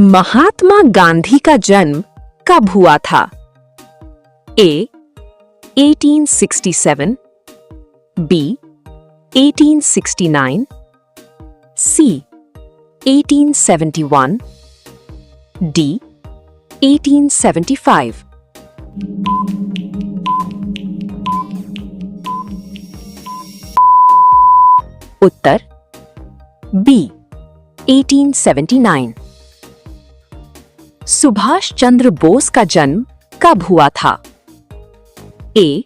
महात्मा गांधी का जन्म कब हुआ था? A 1867, B 1869, C 1871, D 1875। उत्तर बी 1879। सुभाष चंद्र बोस का जन्म कब हुआ था? A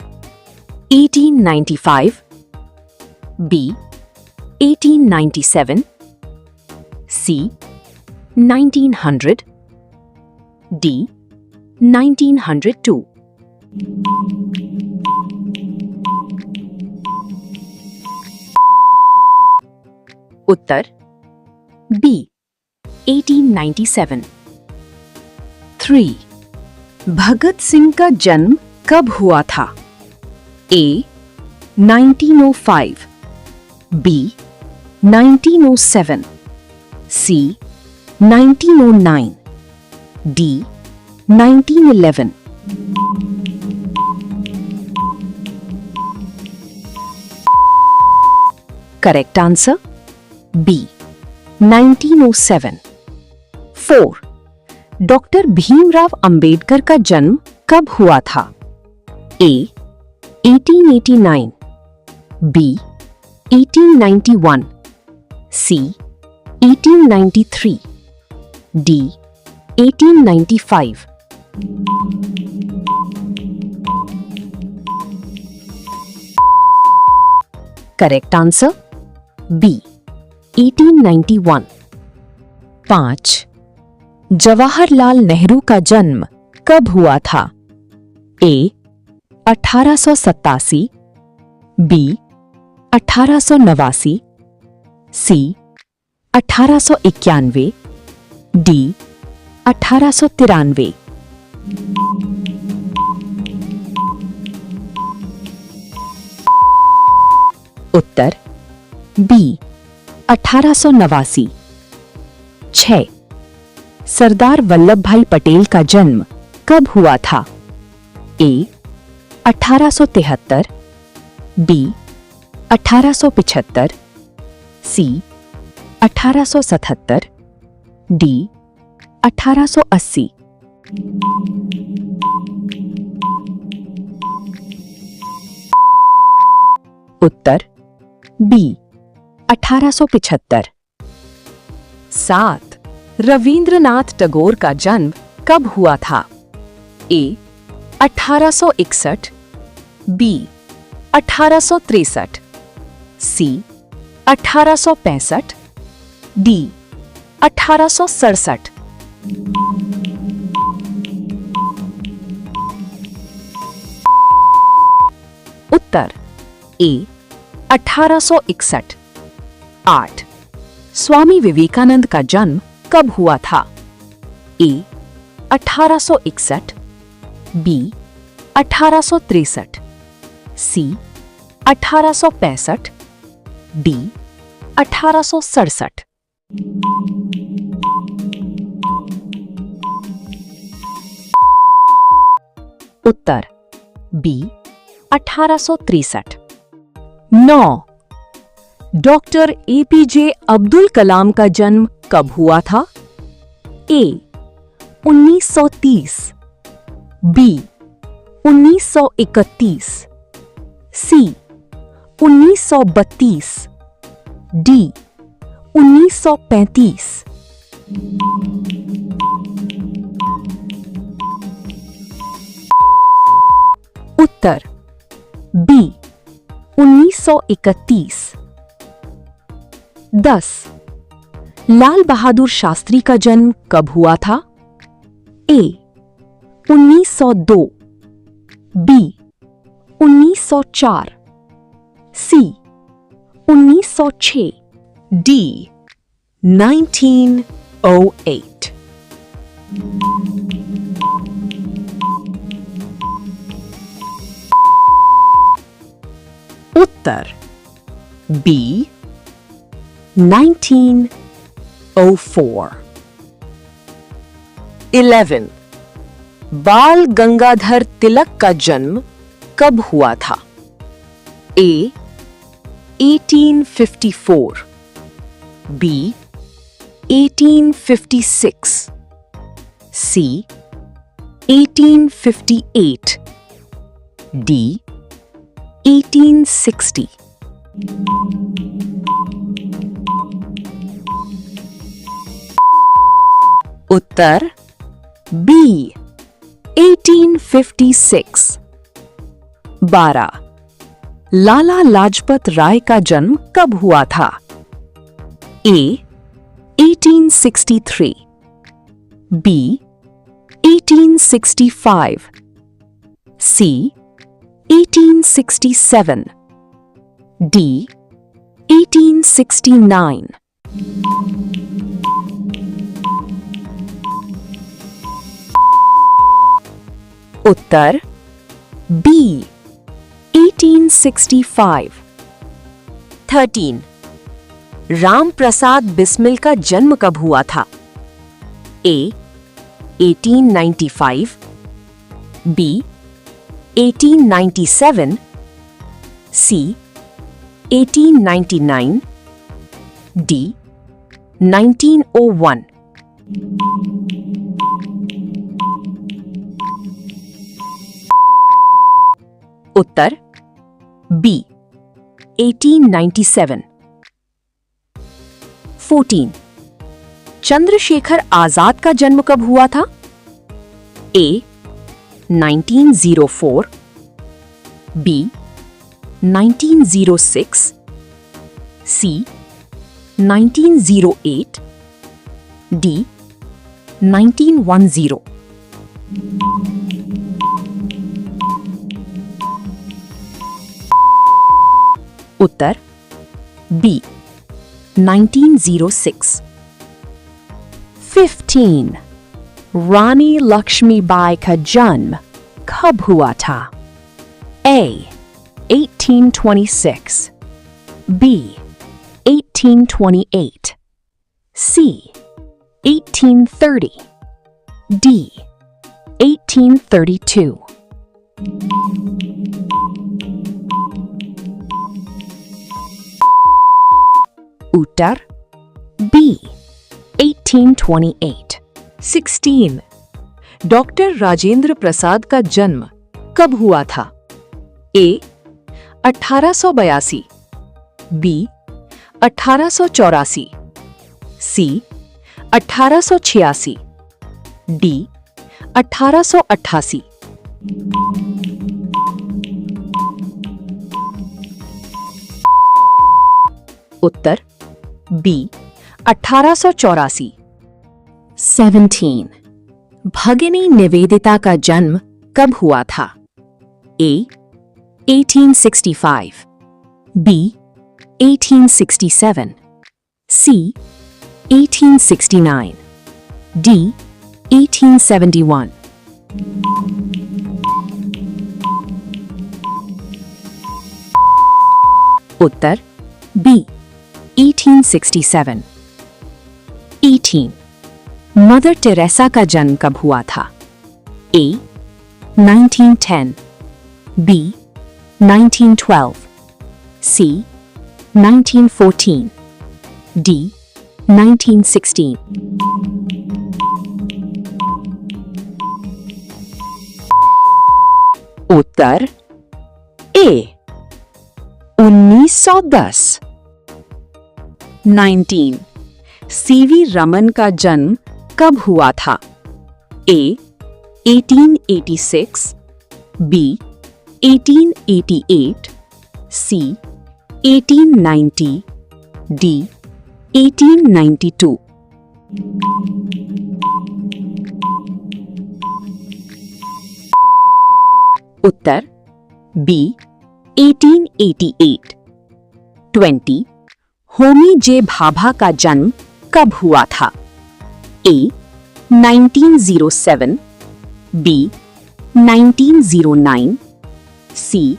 1895, B 1897, C 1900, D 1902। उत्तर बी 1897। 3. भगत सिंह का जन्म कब हुआ था? A 1905, B 1907, C 1909, D 1911। Correct answer B 1907। 4. Doctor Bhimrao Ambedkar का जन्म कब हुआ था? A 1889, B 1891, C 1893, D 1895। Correct answer B 1891। 5. Jawaharlal Nehru का जन्म कब हुआ था? A 1887, B 1889, C 1891, D 1893। उत्तर बी 1889। 6. सरदार वल्लभ भाई पटेल का जन्म कब हुआ था? A 1873, B 1875, C 1877, D 1880। उत्तर बी 1875। 7. रवींद्रनाथ टैगोर का जन्म कब हुआ था? A 1861, B 1863, C 1865, D 1867। उत्तर ए 1861। 8. स्वामी विवेकानंद का जन्म कब हुआ था? A 1861, B 1863, C 1865, D 1867। Uttar B 1863। 9. Doctor APJ Abdul Kalam का जन्म कब हुआ था? ए 1930, बी 1931, सी 1932, डी 1935। उत्तर बी 1931। 10. लाल बहादुर शास्त्री का जन्म कब हुआ था? ए 1902, बी 1904, सी 1906, डी 1908। उत्तर बी 1904। 11. बाल गंगाधर तिलक का जन्म कब हुआ था? A. 1854, B. 1856, C. 1858, D. 1860. Uttar B. 1856. 12. Lala Lajpat Rai का जन्म कब हुआ था? A. 1863, B. 1865, C. 1867, D. 1869. Uttar B. 1865. 13. Ram Prasad Bismil का जन्म कब हुआ था? A. 1895, B. 1897, C. 1899, D. 1901. Uttar B. 1897. 14. Chandrashekhar Azad का जन्म कब हुआ था? A. 1904, B. 1906, C. 1908, D. 1910. Uttar B. 1906. 15. रानी लक्ष्मीबाई का जन्म कब हुआ था? A. 1826, B. 1828, C. 1830, D. 1832. Uttar B. 1828. 16. Doctor Rajendra Prasad का जन्म कब हुआ था? A. 1882, B. 1884, C. 1886, D. 1888. Uttar B. 1884. 17. भगिनी निवेदिता का जन्म कब हुआ था? A. 1865, B. 1867, C. 1869, D. 1871. Uttar B. 1867. 18. Mother Teresa का जन्म कब हुआ था? A. 1910, B. 1912, C. 1914, D. 1916. Uttar A. 1910. 19. CV Raman का जन्म कब हुआ था? A. 1886, B. 1888, C. 1890, D. 1892. Uttar B. 1888. 20. Homi जे भाभा का जन्म कब हुआ था? A. 1907, B. 1909, C.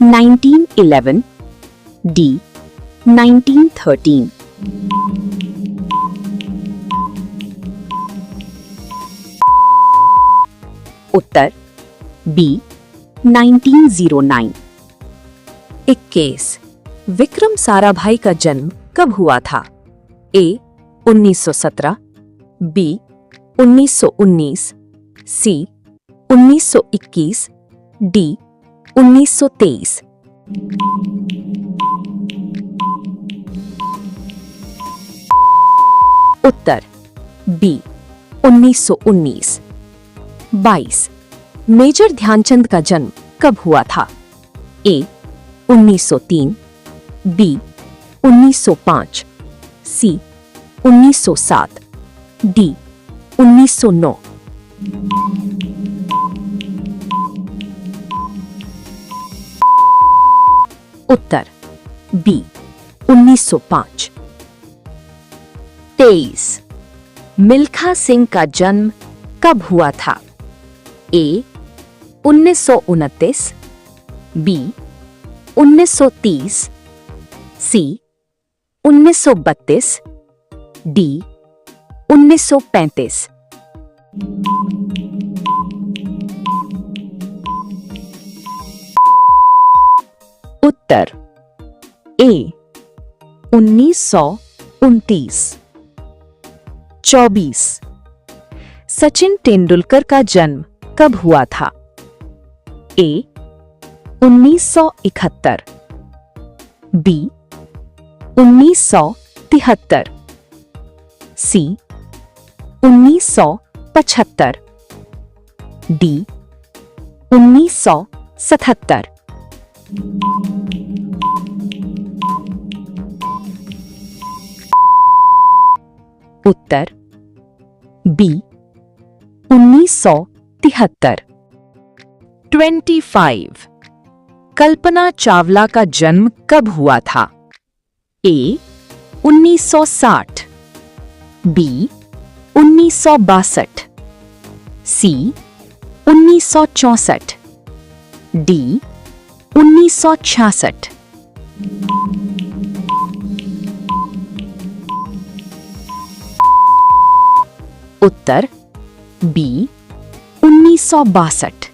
1911, D. 1913. Uttar B 1909। 21 Vikram Sarabhai का जन्म कब हुआ था? ए 1917, बी 1919, सी 1921, डी 1923। उत्तर बी 1919। 22 मेजर ध्यानचंद का जन्म कब हुआ था? ए 1903, बी 1905, सी 1907, डी 1909। उत्तर बी 1905। 23 मिल्खा सिंह का जन्म कब हुआ था? ए 1929, बी 1930, सी 1932, डी 1935। उत्तर ए 1929। 24 सचिन तेंदुलकर का जन्म कब हुआ था? ए 1971, बी 1973, सी 1975, डी 1977। उत्तर बी 1973। 25 कल्पना चावला का जन्म कब हुआ था? ए 1960, बी 1962, सी 1964, डी 1966। उत्तर बी 1962।